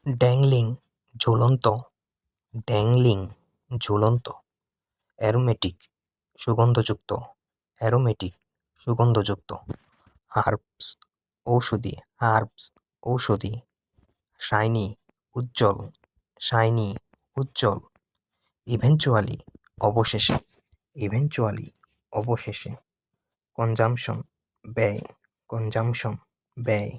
dangling ঝুলন্ত, dangling ঝুলন্ত, aromatic সুগন্ধযুক্ত, অ্যারোমেটিক সুগন্ধযুক্ত, হার্বস ঔষধি, হার্বস ঔষধি, শাইনি উজ্জ্বল, শাইনি উজ্জ্বল, ইভেনচুয়ালি অবশেষে, ইভেনচুয়ালি অবশেষে, কনজাম্পশন ব্যয়, কনজাম্পশন ব্যয়,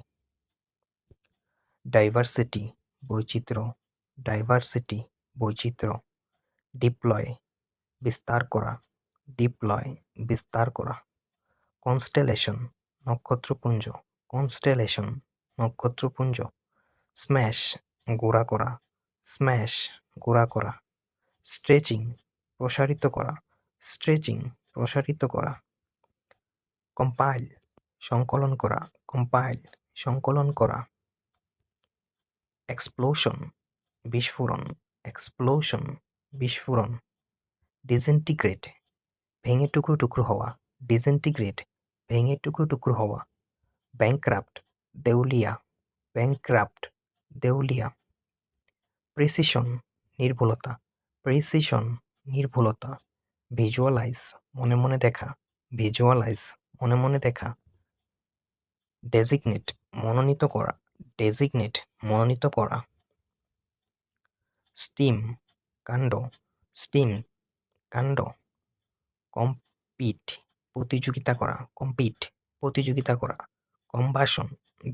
ডাইভার্সিটি বৈচিত্র্য, ডাইভার্সিটি বৈচিত্র্য, ডিপ্লয় বিস্তার করা, ডিপ্লয় বিস্তার করা, কনস্টেলেশন নক্ষত্রপুঞ্জ, কনস্টেলেশন নক্ষত্রপুঞ্জ, স্ম্যাশ গুঁড়া করা, স্ম্যাশ গুঁড়া করা, স্ট্রেচিং প্রসারিত করা, স্ট্রেচিং প্রসারিত করা, কম্পাইল সংকলন করা, কম্পাইল সংকলন করা, এক্সপ্লোশন বিস্ফোরণ, এক্সপ্লোশন বিস্ফোরণ, ডিসইন্টিগ্রেট ভেঙে টুকরো টুকরো হওয়া, ডিসইন্টিগ্রেট ভেঙে টুকরো টুকরো হওয়া, ব্যাংক্রাফট দেউলিয়া, ব্যাংক্রাফট দেউলিয়া, প্রিসিশন নির্ভুলতা, প্রিসিশন নির্ভুলতা, ভিজুয়ালাইজ মনে মনে দেখা, ভিজুয়ালাইজ মনে মনে দেখা, ডেজিগনেট মনোনীত করা, ডেজিগনেট মনোনীত করা, স্টিম কাণ্ড, স্টিম কাণ্ড, কম্পিট প্রতিযোগিতা করা, কম্পিট প্রতিযোগিতা করা, কম্বাসন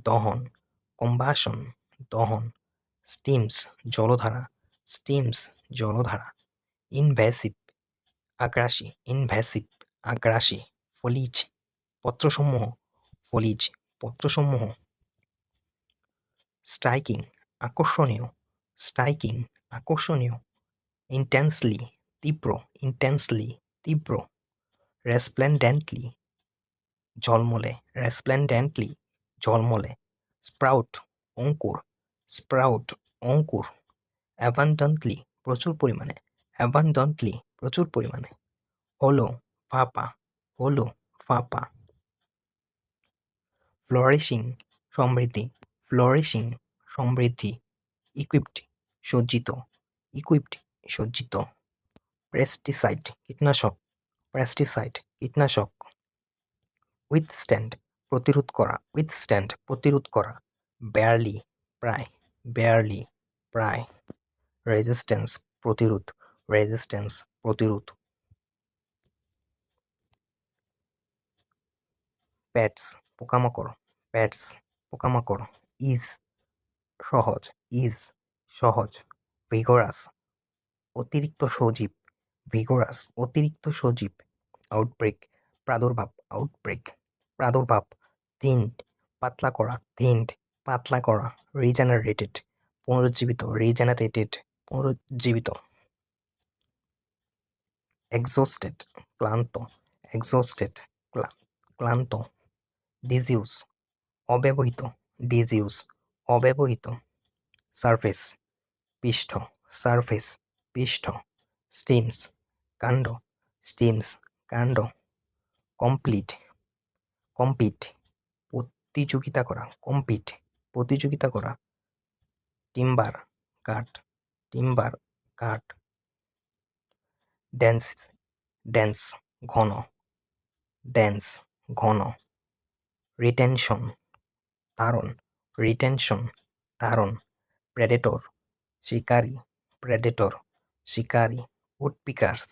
দহন, কম্বাসন দহন, স্টিমস জলধারা, স্টিমস জলধারা, ইনভ্যাসিভ আগ্রাসী, ইনভ্যাসিভ আগ্রাসী, ফলিজ পত্রসমূহ, ফলিজ পত্রসমূহ, স্ট্রাইকিং আকর্ষণীয়, স্ট্রাইকিং আকর্ষণীয়, ইন্টেন্সলি তীব্র, ইন্টেন্সলি তীব্র, রেসপ্লেন্ডেন্টলি ঝলমলে, রেসপ্লেন্ডেন্টলি ঝলমলে, স্প্রাউট অঙ্কুর, স্প্রাউট অঙ্কুর, অ্যাবান্ডন্টলি প্রচুর পরিমাণে, অ্যাবান্ডন্টলি প্রচুর পরিমাণে, হলো ফাঁপা, হলো ফাঁপা, ফ্লোরিশিং সমৃদ্ধি, ফ্লোরিশিং সমৃদ্ধি, ইকুইপড সজ্জিত, ইকুইপড সজ্জিত, পেস্টিসাইড কীটনাশক, পেস্টিসাইড কীটনাশক, উইথস্ট্যান্ড প্রতিরোধ করা, উইথস্ট্যান্ড প্রতিরোধ করা, বেয়ারলি প্রায়, বেয়ারলি প্রায়, রেজিস্ট্যান্স প্রতিরোধ, রেজিস্ট্যান্স প্রতিরোধ, প্যাটস পোকামাকড়, প্যাটস পোকামাকড়, ইজ সহজ, ইজ সহজ, ভিগোরাস অতিরিক্ত সজীব, ভিগোরাস অতিরিক্ত সজীব, আউটব্রেক প্রাদুর্ভাব, আউটব্রেক প্রাদুর্ভাব, থিন্ড পাতলা করা, থিন্ড পাতলা করা, রিজেনারেটেড পুনরুজ্জীবিত, রিজেনারেটেড পুনরুজ্জীবিত, এক্সস্টেড ক্লান্ত, এক্সস্টেড ক্লান্ত, ডিজিউস অব্যবহৃত, ডিজিউস অব্যবহৃত, সারফেস পৃষ্ঠ, সারফেস পৃষ্ঠ, স্টিমস কাণ্ড, স্টিমস কাণ্ড, কমপ্লিট কম্পিট প্রতিযোগিতা করা, কম্পিট প্রতিযোগিতা করা, টিম্বার কাঠ, টিম্বার কাঠ, ডেন্স ডেন্স ঘন, ডেন্স ঘন, রিটেনশন তারণ, রিটেনশন তারণ, প্রেডেটর শিকারী, প্রেডেটর শিকারী, উডপিকার্স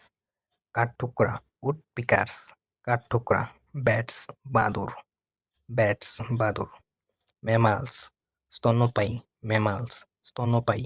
কাঠঠোকরা, উডপিকার্স কাঠঠোকরা, ব্যাটস বাদুড়, ব্যাটস বাদুড়, ম্যামালস স্তন্যপায়ী, ম্যামালস স্তন্যপায়ী,